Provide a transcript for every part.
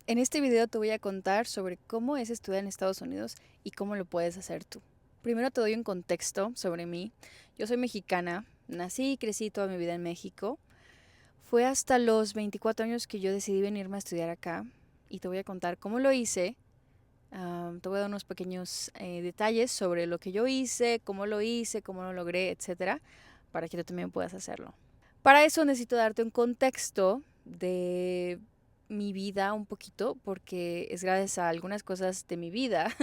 En este video te voy a contar sobre cómo es estudiar en Estados Unidos y cómo lo puedes hacer tú. Primero te doy un contexto sobre mí. Yo soy mexicana, nací y crecí toda mi vida en México. Fue hasta los 24 años que yo decidí venirme a estudiar acá y te voy a contar cómo lo hice. Te voy a dar unos pequeños detalles sobre lo que yo hice, cómo lo logré, etcétera, para que tú también puedas hacerlo. Para eso necesito darte un contexto de mi vida un poquito, porque es gracias a algunas cosas de mi vida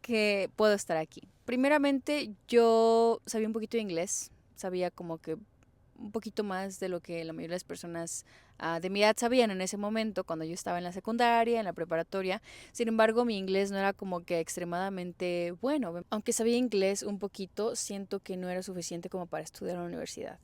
que puedo estar aquí. Primeramente, yo sabía un poquito de inglés, sabía como que un poquito más de lo que la mayoría de las personas de mi edad sabían en ese momento, cuando yo estaba en la secundaria, en la preparatoria. Sin embargo, mi inglés no era como que extremadamente bueno. Aunque sabía inglés un poquito, siento que no era suficiente como para estudiar en la universidad.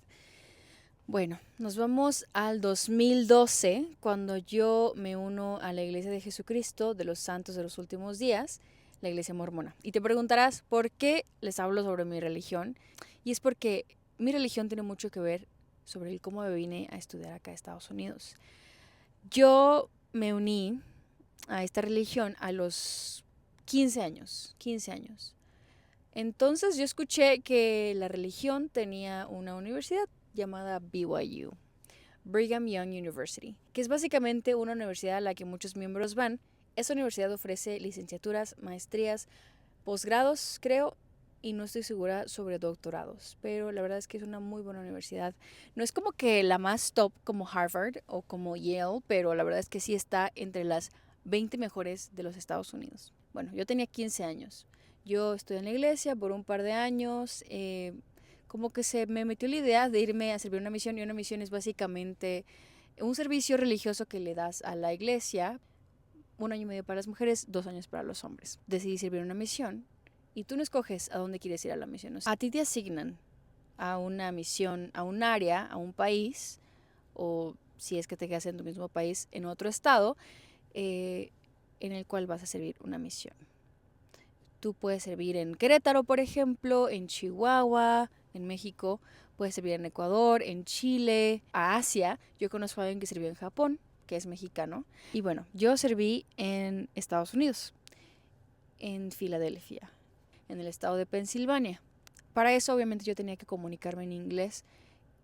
Bueno, nos vamos al 2012, cuando yo me uno a la Iglesia de Jesucristo de los Santos de los Últimos Días, la Iglesia Mormona. Y te preguntarás, ¿por qué les hablo sobre mi religión? Y es porque mi religión tiene mucho que ver sobre el cómo me vine a estudiar acá a Estados Unidos. Yo me uní a esta religión a los 15 años, 15 años. Entonces yo escuché que la religión tenía una universidad llamada BYU, Brigham Young University, que es básicamente una universidad a la que muchos miembros van. Esa universidad ofrece licenciaturas, maestrías, posgrados, creo, y no estoy segura sobre doctorados, pero la verdad es que es una muy buena universidad. No es como que la más top como Harvard o como Yale, pero la verdad es que sí está entre las 20 mejores de los Estados Unidos. Bueno, yo tenía 15 años. Yo estudié en la iglesia por un par de años. Como que se me metió la idea de irme a servir una misión, y una misión es básicamente un servicio religioso que le das a la iglesia. 1 año y medio para las mujeres, 2 años para los hombres. Decidí servir una misión y tú no escoges a dónde quieres ir a la misión. O sea, a ti te asignan a una misión, a un área, a un país, o si es que te quedas en tu mismo país, en otro estado, eh, en el cual vas a servir una misión. Tú puedes servir en Querétaro, por ejemplo, en Chihuahua, en México, puedes servir en Ecuador, en Chile, a Asia. Yo conozco a alguien que sirvió en Japón, que es mexicano. Y bueno, yo serví en Estados Unidos, en Filadelfia, en el estado de Pensilvania. Para eso obviamente yo tenía que comunicarme en inglés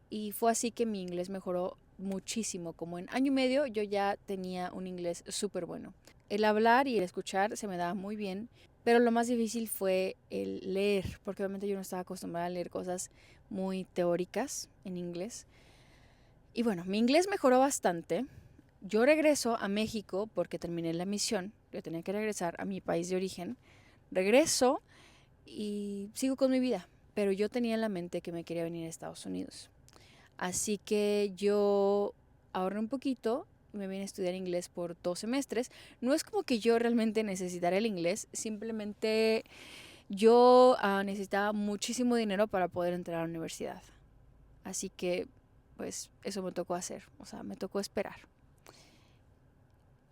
y fue así que mi inglés mejoró muchísimo. Como en año y medio yo ya tenía un inglés súper bueno. El hablar y el escuchar se me daba muy bien, pero lo más difícil fue el leer, porque obviamente yo no estaba acostumbrada a leer cosas muy teóricas en inglés. Y bueno, mi inglés mejoró bastante. Yo regreso a México porque terminé la misión. Yo tenía que regresar a mi país de origen. Regreso y sigo con mi vida. Pero yo tenía en la mente que me quería venir a Estados Unidos. Así que yo ahorré un poquito y me vine a estudiar inglés por 2 semestres. No es como que yo realmente necesitara el inglés, simplemente yo necesitaba muchísimo dinero para poder entrar a la universidad. Así que, pues, eso me tocó hacer, o sea, me tocó esperar.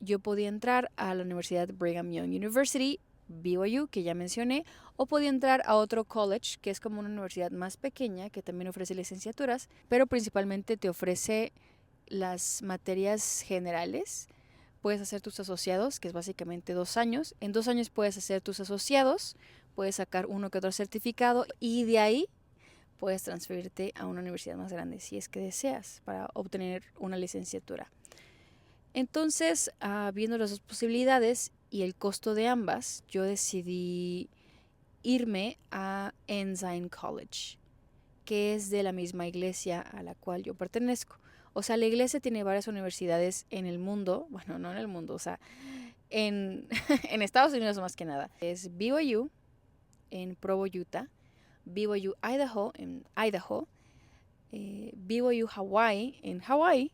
Yo podía entrar a la Universidad Brigham Young University, BYU, que ya mencioné, o podía entrar a otro college, que es como una universidad más pequeña, que también ofrece licenciaturas, pero principalmente te ofrece las materias generales. Puedes hacer tus asociados, que es básicamente 2 años. En 2 años puedes hacer tus asociados, puedes sacar uno que otro certificado y de ahí puedes transferirte a una universidad más grande si es que deseas para obtener una licenciatura. Entonces, viendo las dos posibilidades y el costo de ambas, yo decidí irme a Ensign College, que es de la misma iglesia a la cual yo pertenezco. O sea, la iglesia tiene varias universidades en el mundo, bueno, no en el mundo, o sea, en, en Estados Unidos más que nada. Es BYU en Provo, Utah, BYU Idaho en Idaho, BYU Hawaii en Hawaii,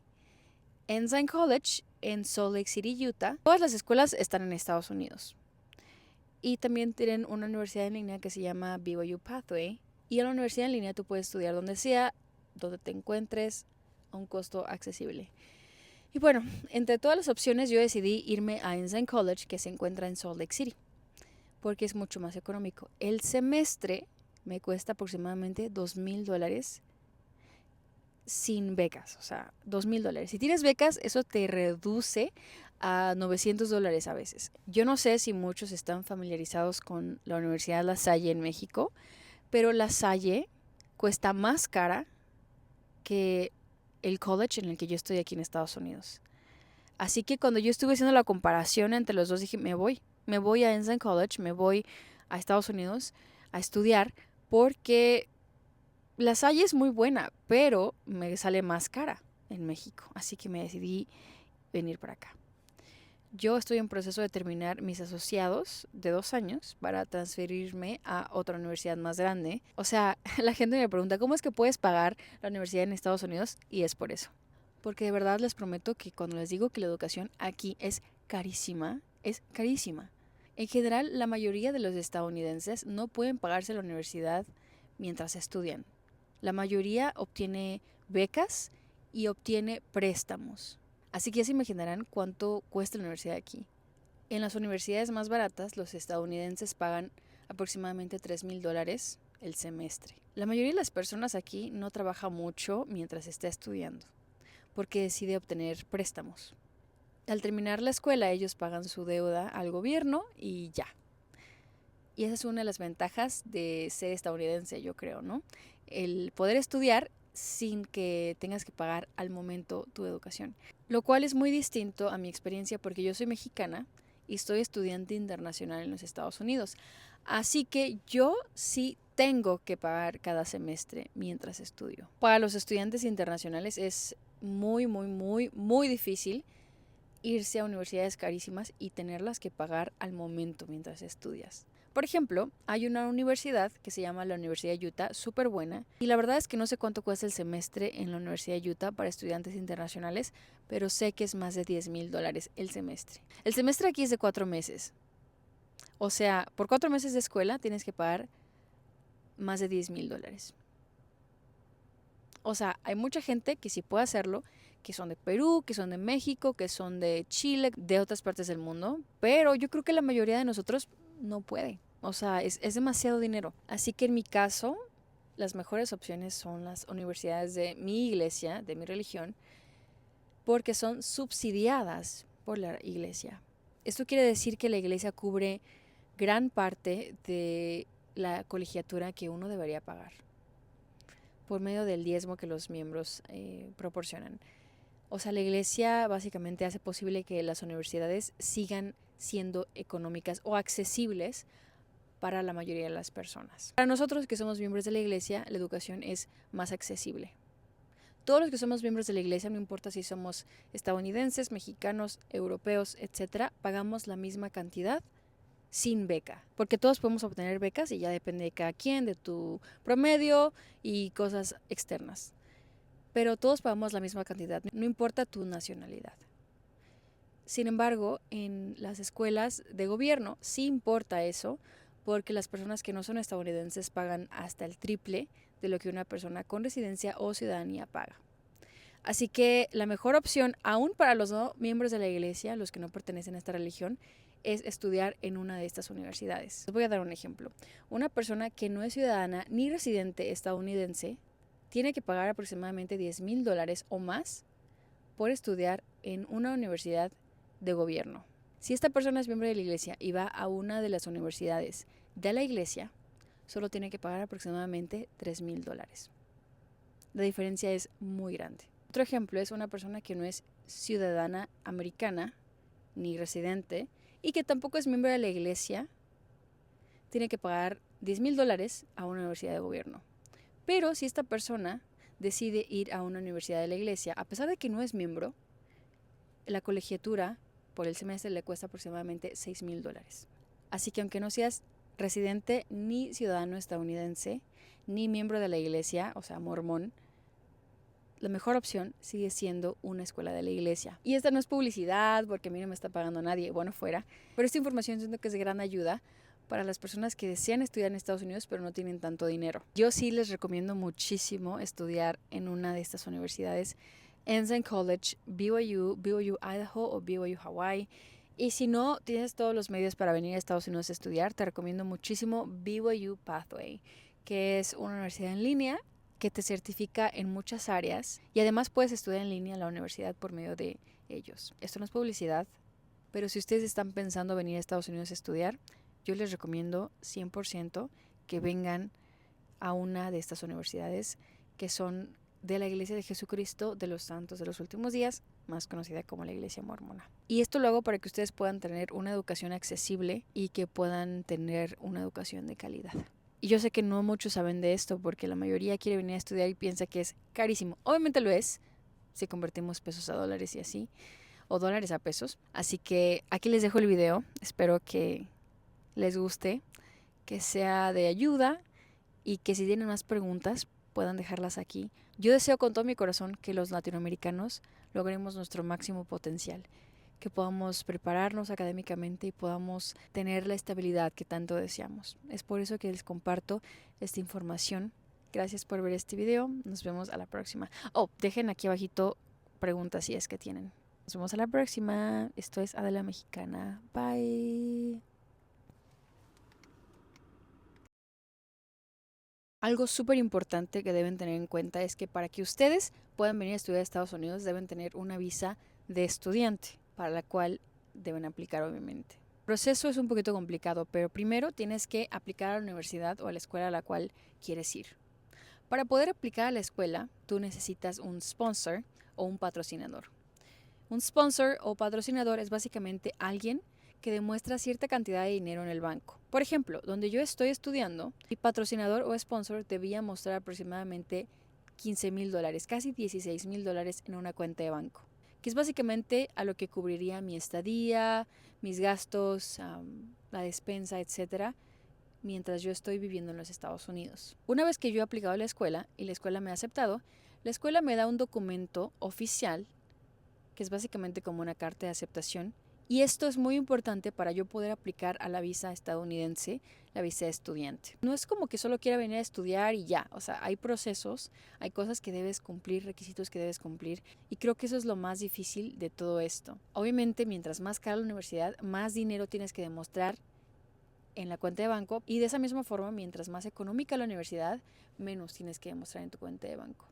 Ensign College en Salt Lake City, Utah. Todas las escuelas están en Estados Unidos. Y también tienen una universidad en línea que se llama BYU Pathway. Y en la universidad en línea tú puedes estudiar donde sea, donde te encuentres, a un costo accesible. Y bueno, entre todas las opciones yo decidí irme a Ensign College, que se encuentra en Salt Lake City, porque es mucho más económico. El semestre me cuesta aproximadamente $2,000 sin becas, o sea, $2,000. Si tienes becas, eso te reduce a $900 a veces. Yo no sé si muchos están familiarizados con la Universidad La Salle en México, pero La Salle cuesta más cara que el college en el que yo estoy aquí en Estados Unidos. Así que cuando yo estuve haciendo la comparación entre los dos, dije, me voy a Ensign College, me voy a Estados Unidos a estudiar, porque La Salle es muy buena, pero me sale más cara en México. Así que me decidí venir para acá. Yo estoy en proceso de terminar mis asociados de 2 años para transferirme a otra universidad más grande. O sea, la gente me pregunta, ¿cómo es que puedes pagar la universidad en Estados Unidos? Y es por eso. Porque de verdad les prometo que cuando les digo que la educación aquí es carísima, es carísima. En general, la mayoría de los estadounidenses no pueden pagarse la universidad mientras estudian. La mayoría obtiene becas y obtiene préstamos. Así que ya se imaginarán cuánto cuesta la universidad aquí. En las universidades más baratas, los estadounidenses pagan aproximadamente $3,000 el semestre. La mayoría de las personas aquí no trabaja mucho mientras está estudiando, porque decide obtener préstamos. Al terminar la escuela, ellos pagan su deuda al gobierno y ya. Y esa es una de las ventajas de ser estadounidense, yo creo, ¿no? El poder estudiar sin que tengas que pagar al momento tu educación. Lo cual es muy distinto a mi experiencia porque yo soy mexicana y soy estudiante internacional en los Estados Unidos. Así que yo sí tengo que pagar cada semestre mientras estudio. Para los estudiantes internacionales es muy difícil irse a universidades carísimas y tenerlas que pagar al momento mientras estudias. Por ejemplo, hay una universidad que se llama la Universidad de Utah, súper buena, y la verdad es que no sé cuánto cuesta el semestre en la Universidad de Utah para estudiantes internacionales, pero sé que es más de $10,000 el semestre. El semestre aquí es de 4 meses. O sea, por 4 meses de escuela tienes que pagar más de $10,000. O sea, hay mucha gente que sí puede hacerlo, que son de Perú, que son de México, que son de Chile, de otras partes del mundo, pero yo creo que la mayoría de nosotros no puede. O sea, es demasiado dinero. Así que en mi caso, las mejores opciones son las universidades de mi iglesia, de mi religión, porque son subsidiadas por la iglesia. Esto quiere decir que la iglesia cubre gran parte de la colegiatura que uno debería pagar por medio del diezmo que los miembros proporcionan. O sea, la iglesia básicamente hace posible que las universidades sigan siendo económicas o accesibles para la mayoría de las personas. Para nosotros que somos miembros de la iglesia, la educación es más accesible. Todos los que somos miembros de la iglesia, no importa si somos estadounidenses, mexicanos, europeos, etcétera, pagamos la misma cantidad sin beca, porque todos podemos obtener becas y ya depende de cada quien, de tu promedio y cosas externas. Pero todos pagamos la misma cantidad, no importa tu nacionalidad. Sin embargo, en las escuelas de gobierno sí importa eso, porque las personas que no son estadounidenses pagan hasta el triple de lo que una persona con residencia o ciudadanía paga. Así que la mejor opción, aún para los no miembros de la iglesia, los que no pertenecen a esta religión, es estudiar en una de estas universidades. Les voy a dar un ejemplo. Una persona que no es ciudadana ni residente estadounidense tiene que pagar aproximadamente $10,000 o más por estudiar en una universidad de gobierno. Si esta persona es miembro de la iglesia y va a una de las universidades de la iglesia, solo tiene que pagar aproximadamente $3,000. La diferencia es muy grande. Otro ejemplo es una persona que no es ciudadana americana ni residente y que tampoco es miembro de la iglesia, tiene que pagar $10,000 a una universidad de gobierno. Pero si esta persona decide ir a una universidad de la iglesia, a pesar de que no es miembro, la colegiatura por el semestre le cuesta aproximadamente $6,000. Así que aunque no seas residente ni ciudadano estadounidense, ni miembro de la iglesia, o sea, mormón, la mejor opción sigue siendo una escuela de la iglesia. Y esta no es publicidad, porque a mí no me está pagando nadie, bueno, fuera. Pero esta información siento que es de gran ayuda para las personas que desean estudiar en Estados Unidos pero no tienen tanto dinero. Yo sí les recomiendo muchísimo estudiar en una de estas universidades, Ensign College, BYU, BYU Idaho o BYU Hawaii. Y si no tienes todos los medios para venir a Estados Unidos a estudiar, te recomiendo muchísimo BYU Pathway, que es una universidad en línea que te certifica en muchas áreas y además puedes estudiar en línea en la universidad por medio de ellos. Esto no es publicidad, pero si ustedes están pensando venir a Estados Unidos a estudiar, yo les recomiendo 100% que vengan a una de estas universidades que son de la Iglesia de Jesucristo de los Santos de los Últimos Días, más conocida como la Iglesia Mormona. Y esto lo hago para que ustedes puedan tener una educación accesible y que puedan tener una educación de calidad. Y yo sé que no muchos saben de esto porque la mayoría quiere venir a estudiar y piensa que es carísimo. Obviamente lo es, si convertimos pesos a dólares y así, o dólares a pesos. Así que aquí les dejo el video, espero que les guste, que sea de ayuda y que si tienen más preguntas puedan dejarlas aquí. Yo deseo con todo mi corazón que los latinoamericanos logremos nuestro máximo potencial, que podamos prepararnos académicamente y podamos tener la estabilidad que tanto deseamos. Es por eso que les comparto esta información. Gracias por ver este video. Nos vemos a la próxima. Oh, dejen aquí abajito preguntas si es que tienen. Nos vemos a la próxima. Esto es Adela Mexicana. Bye. Algo súper importante que deben tener en cuenta es que para que ustedes puedan venir a estudiar a Estados Unidos deben tener una visa de estudiante, para la cual deben aplicar obviamente. El proceso es un poquito complicado, pero primero tienes que aplicar a la universidad o a la escuela a la cual quieres ir. Para poder aplicar a la escuela, tú necesitas un sponsor o un patrocinador. Un sponsor o patrocinador es básicamente alguien que demuestra cierta cantidad de dinero en el banco. Por ejemplo, donde yo estoy estudiando, mi patrocinador o sponsor debía mostrar aproximadamente $15,000, casi $16,000 en una cuenta de banco, que es básicamente a lo que cubriría mi estadía, mis gastos, la despensa, etcétera, mientras yo estoy viviendo en los Estados Unidos. Una vez que yo he aplicado a la escuela y la escuela me ha aceptado, la escuela me da un documento oficial que es básicamente como una carta de aceptación. Y esto es muy importante para yo poder aplicar a la visa estadounidense, la visa de estudiante. No es como que solo quiera venir a estudiar y ya, o sea, hay procesos, hay cosas que debes cumplir, requisitos que debes cumplir, y creo que eso es lo más difícil de todo esto. Obviamente, mientras más cara la universidad, más dinero tienes que demostrar en la cuenta de banco, y de esa misma forma, mientras más económica la universidad, menos tienes que demostrar en tu cuenta de banco.